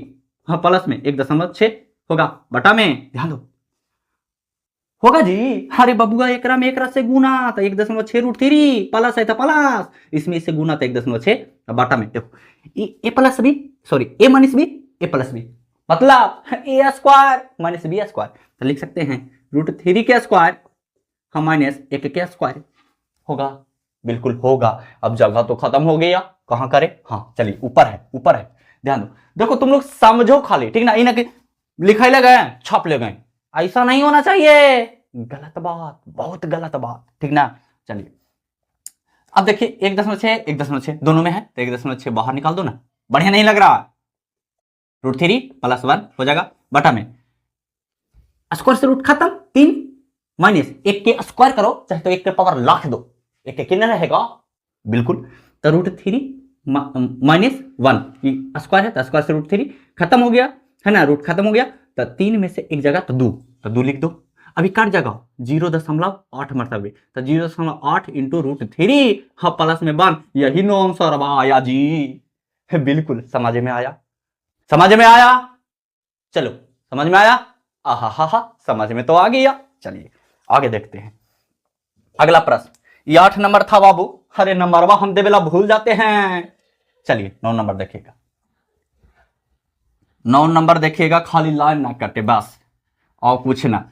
हाँ प्लस में 1.6 होगा, बटा में ध्यान दो होगा जी, अरे बबुआ एकरा में एकरा से गुना तो 1.6 √3 प्लस है तो प्लस, इसमें इससे गुना तो 1.6, बटा में देखो ए प्लस बी सॉरी ए माइनस बी ए प्लस बी, मतलब ए स्क्वायर माइनस बी स्क्वायर, तो लिख सकते हैं √3 के स्क्वायर हम माइनस 1 के स्क्वायर होगा, बिल्कुल होगा। अब जगह तो खत्म हो गया, कहां करें, हाँ चलिए ऊपर है, ऊपर है, ध्यान दो देखो तुम लोग समझो खाली, ठीक ना, इन्हें लिखाई ले गए छाप ले गए, ऐसा नहीं होना चाहिए, गलत बात, बहुत गलत बात, ठीक ना। चलिए अब देखिए 1.6 1.6 दोनों में है, तो 1.6 बाहर निकाल दो ना, बढ़िया नहीं लग रहा, √3 + 1 हो जाएगा, बटा में स्क्वायर से रूट खत्म, 3 माइनस एक के स्क्वायर करो, चाहे तो एक के पावर लाख दो, एक के कितना रहेगा, बिल्कुल। तो root three minus one, square है तो स्क्वायर से रूट थ्री खत्म हो गया है ना, रूट खत्म हो गया। तो 3 में से एक जगह तो 2, तो 2 लिख दो। अभी कट जाएगा 0.8 मरतबे, तो 0.8 इंटू रूट थ्री, हाँ प्लस में 1, यही नो आंसर आया जी। बिल्कुल समझ में आया, समझ में आया, चलो समझ में आया, आहा हा हा, समझ में तो आ गया। चलिए आगे देखते हैं अगला प्रश्न। ये 8 नंबर था बाबू, अरे नंबरवा हम देवेला भूल जाते हैं। चलिए 9 नंबर देखिएगा, 9 नंबर देखिएगा, खाली लाइन ना कटे बस, और कुछ ना,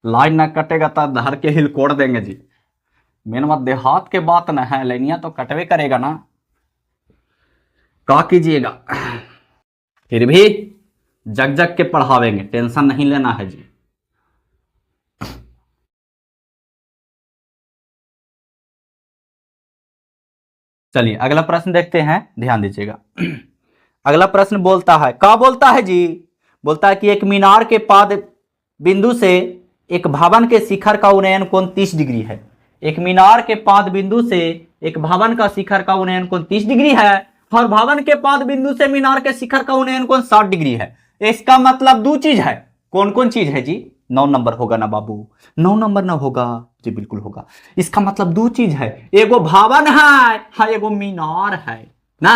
लाइन ना कटेगा तो धर के हिल कोड़ देंगे जी। मेन बात देहात के बात ना है, लाइनिया तो कटवे करेगा ना, क्या कीजिएगा। फिर भी जग जग के पढ़ावेंगे, टेंशन नहीं लेना है जी। चलिए अगला प्रश्न देखते हैं, ध्यान दीजिएगा। अगला प्रश्न बोलता है, क्या बोलता है जी, बोलता है कि एक मीनार के पाद बिंदु से एक भवन के शिखर का उन्नयन कोण 30 डिग्री है। एक मीनार के पाद बिंदु से एक भवन का शिखर का उन्नयन कोण 30 डिग्री है, और भवन के पाद बिंदु से मीनार के शिखर का उन्नयन कोण 60 डिग्री है। इसका मतलब दो चीज है, कौन कौन चीज है जी? 9 नंबर होगा ना बाबू, 9 नंबर ना होगा जी, बिल्कुल होगा। इसका मतलब दो चीज है, एगो भवन है, हाँ एगो मीनार है ना,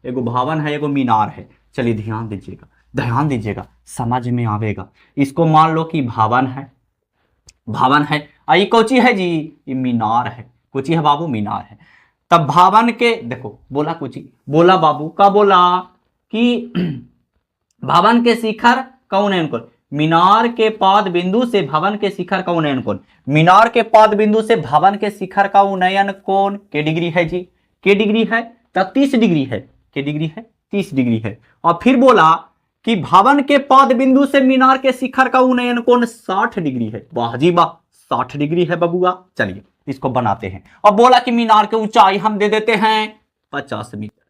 एगो भवन है एगो मीनार है। चलिए ध्यान दीजिएगा, ध्यान दीजिएगा, समझ में आवेगा। इसको मान लो कि भवन है, भवन है, आई कोची है जी, ये मीनार है, कोची है बाबू, मीनार है। तब भवन के देखो, बोला कोची, बोला बाबू का बोला कि भवन के शिखर का उन्नयन कोण, मीनार के पाद बिंदु से भवन के शिखर का उन्नयन कोण, मीनार के पाद बिंदु से भवन के शिखर का उन्नयन कोण के डिग्री है जी, के डिग्री है, तब 30 डिग्री है, के डिग्री है, 30 डिग्री है। और फिर बोला कि भवन के पाद बिंदु से मीनार के शिखर का उन्नयन कोण 60 डिग्री है। वाह जी वाह, 60 डिग्री है बबुआ। चलिए इसको बनाते हैं, और बोला कि मीनार की ऊंचाई हम दे देते हैं 50 मीटर।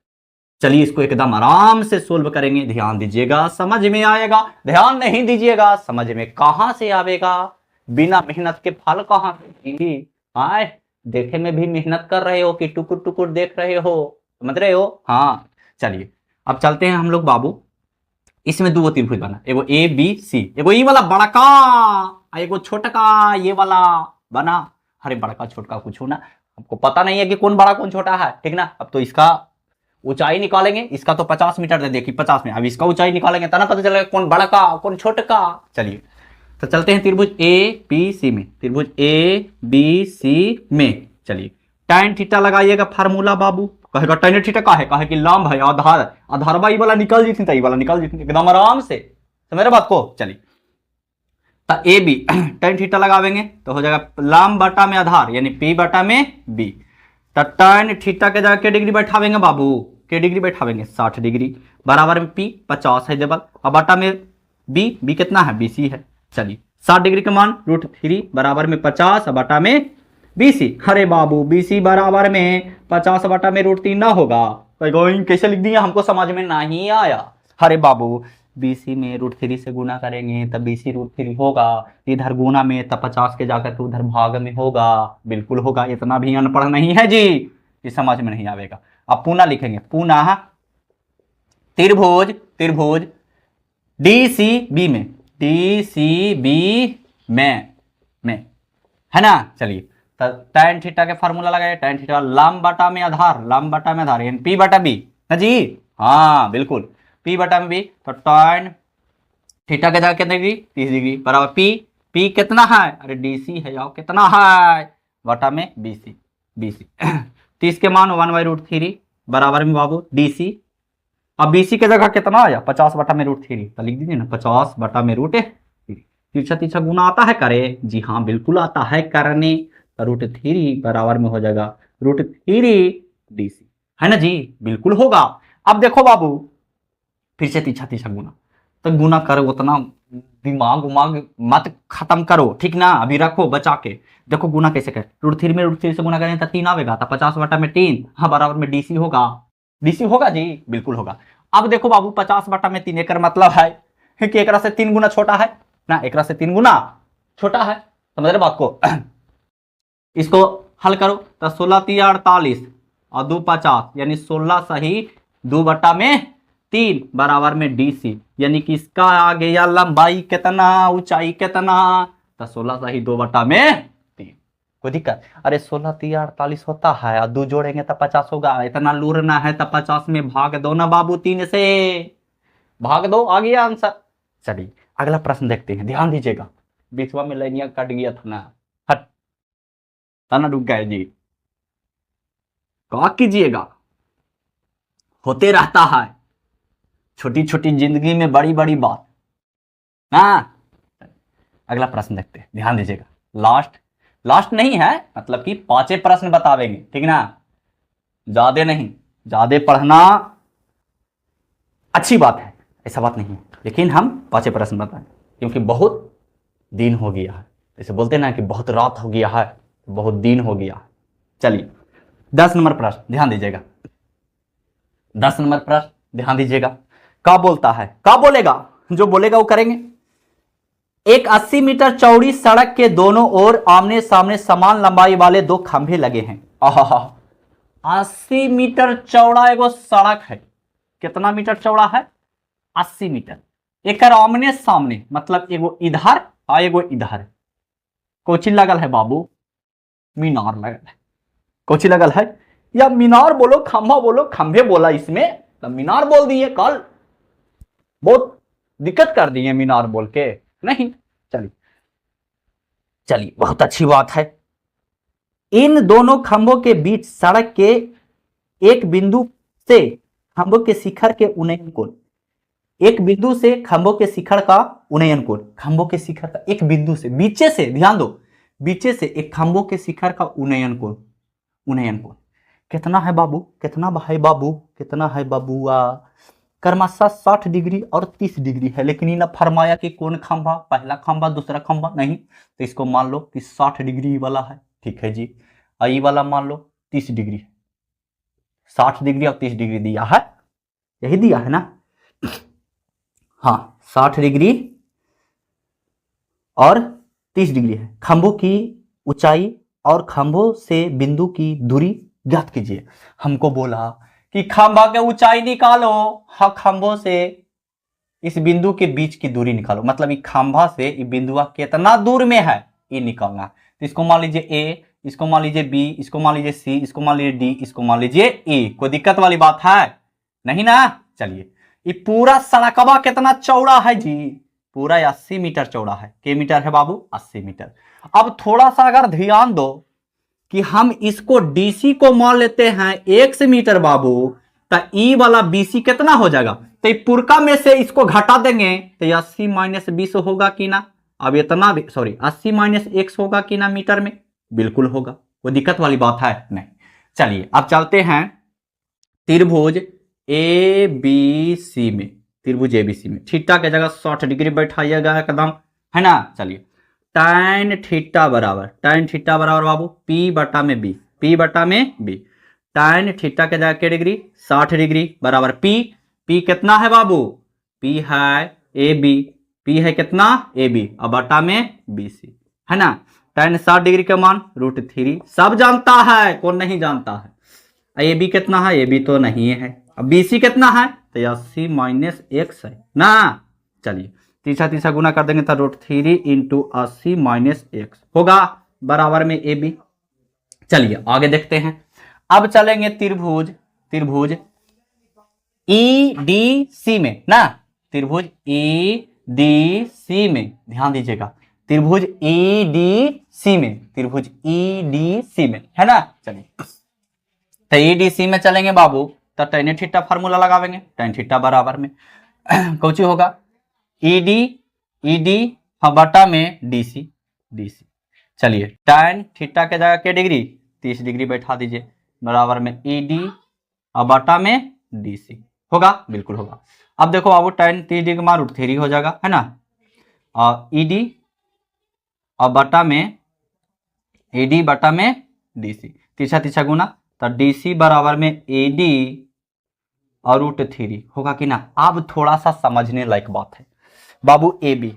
चलिए इसको एकदम आराम से सोल्व करेंगे, ध्यान दीजिएगा, समझ में आएगा। ध्यान नहीं दीजिएगा, समझ में कहां से आवेगा, बिना मेहनत के फल कहां से आए। देखे में भी मेहनत कर रहे हो कि टुकुर टुकुर देख रहे हो, समझ रहे हो। हाँ चलिए अब चलते हैं हम लोग बाबू, इसमें दो त्रिभुज बना, एगो ए बी सी, एगो ई वाला बड़का, एगो छोटका ये वाला बना। अरे बड़का छोटका कुछ हो ना, आपको पता नहीं है कि कौन बड़ा कौन छोटा है, ठीक ना। अब तो इसका ऊंचाई निकालेंगे, इसका तो 50 मीटर दे देखिए 50 में, अब इसका ऊंचाई निकालेंगे तना पता चलेगा कौन बड़ा का कौन छोटका। चलिए तो चलते हैं त्रिभुज ए बी सी में, त्रिभुज ए बी सी में। चलिए tan थीटा लगाइएगा फार्मूला बाबू, कहेगा tan थीटा का है, कहे कि लंब है, आधार, आधार वाला वाला निकल जीती, तो वाला निकल जीती एकदम आराम से, समझ रहे बात को। चलिए तो ए बी tan थीटा लगावेंगे तो हो जाएगा लंब बटा में आधार, यानी p बटा में b। तो tan थीटा के जगह के डिग्री बैठावेंगे बाबू, के डिग्री बैठावेंगे 60 डिग्री, बराबर में p 50 है जबल, अब बटा में b कितना है, BC है। चलिए 60 डिग्री का मान √3 बराबर में 50 बटा में BC। अरे बाबू BC बराबर में 50 बटा में √3 ना होगा, कैसे लिख दिया, हमको समझ में नहीं आया। अरे बाबू BC में √3 से गुना करेंगे तब BC √3 होगा, इधर गुना में तब 50 के जाकर तो उधर भाग में होगा, बिल्कुल होगा। इतना भी अनपढ़ नहीं है जी, ये समझ में नहीं आवेगा। अब पुनः लिखेंगे, पुनः त्रिभुज, त्रिभुज DCB में, DCB में है ना। चलिए tan थीटा के फार्मूला लगाए, tan थीटा लंब बटा में आधार, लंब बटा में आधार, यानी p बटा b ना जी, हाँ बिल्कुल p बटा में b। तो tan थीटा के जगह कितने डिग्री, 30 डिग्री, बराबर p कितना है, अरे DC है जाओ, कितना है बटा में BC 30 के मान 1/√3 बराबर में बाबू DC। अब BC के जगह कितना आया, 50 बटा में √3, तो लिख दीजिए ना 50 बटा में √3। तिरछा तिरछा गुना आता है करे, जी हाँ बिल्कुल आता है करने। तो √3 बराबर में हो जाएगा √3 DC, है ना जी, बिल्कुल होगा। अब देखो बाबू फिर से तिरछा तिरछा गुना, तो गुना करो, उतना दिमाग उमाग मत खत्म करो, ठीक ना, अभी रखो बचा के। देखो गुना कैसे करें, √3 में √3 से गुना करें तो 3 आवेगा, तो 50 बटा में 3, हाँ बराबर में DC होगा, DC होगा जी, बिल्कुल होगा। अब देखो बाबू 50 बटा में 3, एक मतलब है कि एक से 3 गुना छोटा है ना, एक से 3 गुना छोटा है, समझ रहे बात को। इसको हल करो तो 16 3 48 और 2 50 यानी 16 सही 2/3 बराबर में DC, यानी कि इसका आ गया लंबाई कितना, ऊंचाई कितना, तो 16 सही 2/3। कोई दिक्कत? अरे 16 3 48 होता है और 2 जोड़ेंगे तो 50 होगा। इतना लूरना है तो 50 में भाग दो ना बाबू, 3 से भाग दो, आ गया आंसर। चलिए अगला प्रश्न देखते हैं, ध्यान दीजिएगा। बीचवा में लाइनिया कट गया था ना, हट ना, रुक गए जी। क्या कीजिएगा, होते रहता है छोटी छोटी जिंदगी में बड़ी बड़ी बात। हाँ अगला प्रश्न देखते हैं, ध्यान दीजिएगा। लास्ट नहीं है, मतलब कि 5 प्रश्न बतावेंगे, ठीक ना, ज्यादा नहीं। ज्यादा पढ़ना अच्छी बात है, ऐसा बात नहीं है, लेकिन हम 5 प्रश्न बताएं क्योंकि बहुत दिन हो गया है। जैसे बोलते ना कि बहुत रात हो गया है, बहुत दिन हो गया है। चलिए 10 नंबर प्रश्न ध्यान दीजिएगा। 10 नंबर प्रश्न ध्यान दीजिएगा। क्या बोलता है, क्या बोलेगा, जो बोलेगा वो करेंगे। एक 80 मीटर चौड़ी सड़क के दोनों ओर आमने सामने समान लंबाई वाले 2 खंभे लगे हैं। 80 मीटर चौड़ा एगो सड़क है। कितना मीटर चौड़ा है? 80 मीटर। एक आमने सामने मतलब एगो इधर और एगो इधर। कोची लगल है बाबू? मीनार लगल है। कोची लगल है, या मीनार बोलो खंभा बोलो, खंभे बोला इसमें तो मीनार बोल दिए, कल बहुत दिक्कत कर दिए मीनार बोल के नहीं। चलिए बहुत अच्छी बात है। इन दोनों खंभों के बीच सड़क के एक बिंदु से खंभों के शिखर के उन्नयन कोण, एक बिंदु से खंभों के शिखर का उन्नयन कोण, खंभों के शिखर का एक बिंदु से, बीचे से, ध्यान दो, बीचे से एक खंभों के शिखर का उन्नयन कोण, उन्नयन कोण कितना है बाबू, कितना है बाबू, कितना है बाबुआ? क्रमशः 60 डिग्री और 30 डिग्री है, लेकिन इन्हें फरमाया कि कौन खंभा, पहला खंभा दूसरा खंभा नहीं, तो इसको मान लो कि 60 डिग्री वाला है, ठीक है जी। आई वाला मान लो 30 डिग्री है, 60 डिग्री और 30 डिग्री दिया है, यही दिया है ना? हाँ 60 डिग्री और 30 डिग्री है। खंभों की ऊंचाई और खंभों से बिंदु की दूरी ज्ञात कीजिए। हमको बोला कि खंभा के ऊंचाई निकालो, हाँ खंभों से इस बिंदु के बीच की दूरी निकालो, मतलब ये खंभा से ये बिंदुआ कितना दूर में है ये निकालना। तो इसको मान लीजिए ए, इसको मान लीजिए बी, इसको मान लीजिए सी, इसको मान लीजिए डी, इसको मान लीजिए ए। कोई दिक्कत वाली बात है नहीं ना? चलिए ये पूरा सड़कवा कितना चौड़ा है जी? पूरा 80 मीटर चौड़ा है। के मीटर है बाबू? 80 मीटर। अब थोड़ा सा अगर ध्यान दो कि हम इसको डीसी को मान लेते हैं 1 मीटर बाबू, तो ई वाला बीसी कितना हो जाएगा? तो पुरका में से इसको घटा देंगे तो 80 - 20 होगा कि ना? अब इतना भी, सॉरी 80 - x होगा कि ना मीटर में? बिल्कुल होगा, कोई दिक्कत वाली बात है नहीं। चलिए अब चलते हैं त्रिभुज ए बी सी में। त्रिभुज एबीसी में थीटा की जगह 60 डिग्री बैठाइएगा एकदम, है ना? चलिए tan थीटा बराबर बाबू P/B, P/B। tan थीटा के जगह के डिग्री 60 डिग्री बराबर P कितना है बाबू? P है AB, P है कितना? AB और बटा में BC, है ना? tan 60 डिग्री का मान √3 सब जानता है, कौन नहीं जानता है? AB कितना है? AB तो नहीं है। अब BC कितना है? तो 80 - x है ना? चलिए तीसरा गुना कर देंगे तो √3 × 80 - x होगा बराबर में AB। चलिए आगे देखते हैं। अब चलेंगे त्रिभुज EDC में ना, त्रिभुज EDC में ध्यान दीजिएगा। त्रिभुज EDC में है ना? चलिए तो EDC में चलेंगे बाबू तो tan थीटा फार्मूला लगावेंगे, tan थीटा बराबर में कौन सी होगा? ED बटा में DC। चलिए tan थीटा के जगह के डिग्री 30 डिग्री बैठा दीजिए बराबर में ED और बटा में DC होगा, बिल्कुल होगा। अब देखो बाबू tan 30 डिग्री का मान √3 हो जाएगा, है ना? और ED और बटा में AD बटा में DC, तीसरा गुना तो DC बराबर में AD और √3 होगा कि ना? अब थोड़ा सा समझने लायक बात है बाबू। AB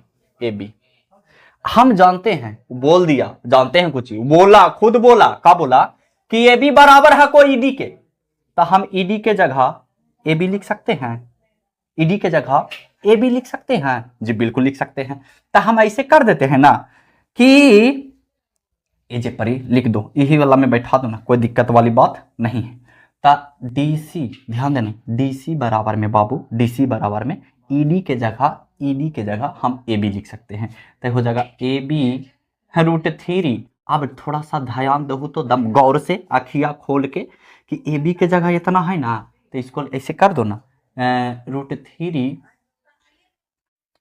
हम जानते हैं, बोल दिया, जानते हैं कुछ ही, बोला, खुद बोला, क्या बोला कि ए बी बराबर है कोई ईडी के, तो हम ईडी के जगह ए बी लिख सकते हैं, ईडी के जगह ए बी लिख सकते हैं जी, बिल्कुल लिख सकते हैं। तो हम ऐसे कर देते हैं ना कि ए जे परी लिख दो, यही वाला में बैठा दो ना, कोई दिक्कत वाली बात नहीं है। तो डीसी, ध्यान देना, डीसी बराबर में बाबू, डीसी बराबर में ईडी के जगह हम ए बी लिख सकते हैं। तो हो जाएगा ए बी √3। अब थोड़ा सा ध्यान दो तो दम गौर से आखिया खोल के कि ए बी के जगह इतना है ना, तो इसको ऐसे कर दो ना, √3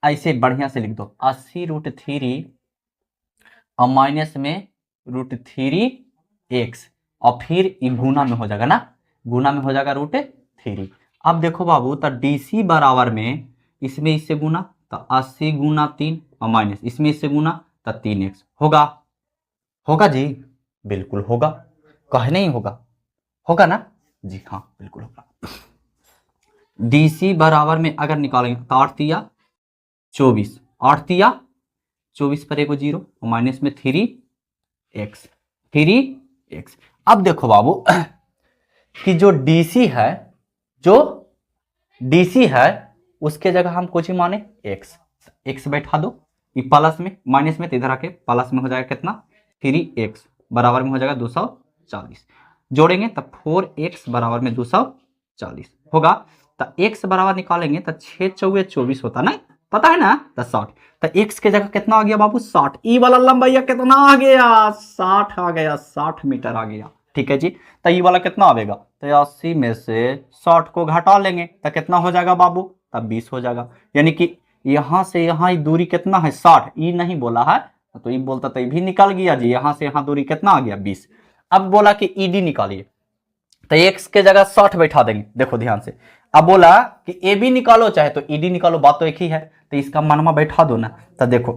ऐसे बढ़िया से लिख दो, 80√3 और माइनस में √3x, और फिर गुना में हो जाएगा ना, गुना में हो जाएगा √3। अब देखो बाबू, तो डीसी बराबर में इसमें इससे गुना, तो 80 गुना 3 और माइनस इसमें इससे गुना, तो 3x होगा, होगा जी, बिल्कुल होगा, कहे नहीं होगा, होगा ना जी, हाँ बिल्कुल होगा। डीसी बराबर में अगर निकालेंगे तो 8 तिया 24, 8 तिया 24 पर एगो 0 और माइनस में 3x। अब देखो बाबू कि जो डीसी है उसके जगह हम कुछ ही माने x बैठा दो, ये प्लस में माइनस में, तो इधर आके प्लस में हो जाएगा कितना, 3x बराबर में हो जाएगा 240, जोड़ेंगे तब 4x बराबर में 240 होगा। तो x बराबर निकालेंगे तो 6 चौके 24 होता ना, पता है ना, तो 60। तो x के जगह कितना आ गया बाबू, 60। ई वाला लंबाई कितना आ गया, 60 आ गया, 60 मीटर आ गया, ठीक है जी। तो ई वाला कितना आएगा, तो 80 में से 60 को घटा लेंगे तो कितना हो जाएगा बाबू, तब 20 हो जाएगा। यानी कि यहां से यहां दूरी कितना है, 60, ई नहीं बोला है तो ई बोलता तो भी निकल गया जी, यहां से यहां दूरी कितना आ गया, 20। अब बोला कि ईडी निकालिए, तो x के जगह 60 बैठा देंगे, देखो ध्यान से। अब बोला कि ए बी निकालो चाहे तो ईडी निकालो, बात तो एक ही है, तो इसका मानमा बैठा दो ना, तो देखो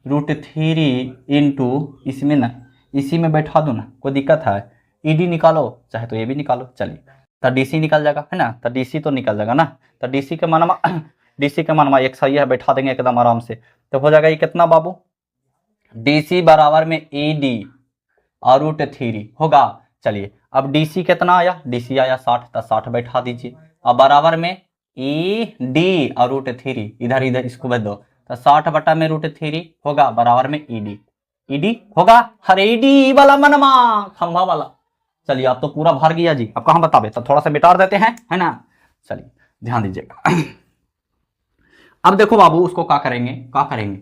√3 इंटू इसमें ना, इसी में बैठा दो ना, कोई दिक्कत है, ईडी निकालो चाहे तो ए बी निकालो, चलिए तो डीसी निकल जाएगा, है ना, तो डीसी तो निकल जाएगा ना, तो डीसी के मानमा एक सही है, बैठा देंगे एकदम आराम से। तो हो जाएगा ये कितना बाबू, डीसी बराबर में ईडी और √3 होगा। चलिए अब डीसी कितना आया, डीसी आया 60, तो 60 बैठा दीजिए, अब बराबर में ई डी और √3, इधर इधर इसको बदल दो, तो 60 बटा में √3 होगा बराबर में ईडी होगा। हरे ईडी वाला मनमा खंभा वाला। चलिए अब तो पूरा भर गया जी, अब कहां बतावे, तो थोड़ा सा मिटा देते हैं, है ना। चलिए ध्यान दीजिएगा। अब देखो बाबू उसको क्या करेंगे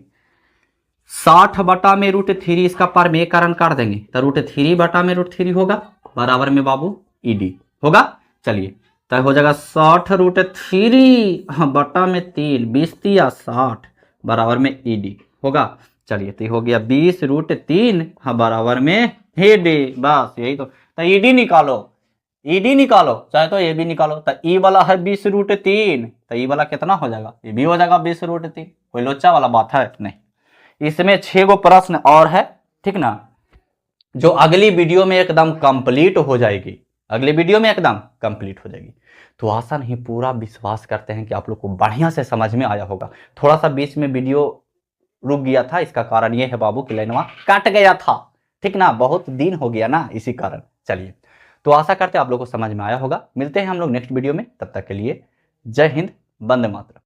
60 बटा में √3, इसका परमेकरण कर देंगे, तो √3 बटा में √3 होगा बराबर में बाबू ईडी होगा। चलिए तो हो जाएगा 60 √3 बटा में 3, 20 तिया 60 बराबर में ईडी होगा। चलिए तो हो गया 20 √3 बराबर में ईडी, बस यही तो ईडी निकालो चाहे तो ए बी निकालो, तो ई वाला है 20 √3, तो ई वाला कितना हो जाएगा, ये भी हो जाएगा 20 √3, कोई लोचा वाला बात है नहीं। इसमें 6 गो प्रश्न और है, ठीक ना, जो अगली वीडियो में एकदम कंप्लीट हो जाएगी, तो आशा नहीं पूरा विश्वास करते हैं कि आप लोग को बढ़िया से समझ में आया होगा। थोड़ा सा बीच में वीडियो रुक गया था, इसका कारण यह है बाबू कि लाइनवा कट गया था, ठीक ना, बहुत दिन हो गया ना, इसी कारण। चलिए तो आशा करते हैं आप लोग को समझ में आया होगा। मिलते हैं हम लोग नेक्स्ट वीडियो में, तब तक के लिए जय हिंद, वंदे मातरम।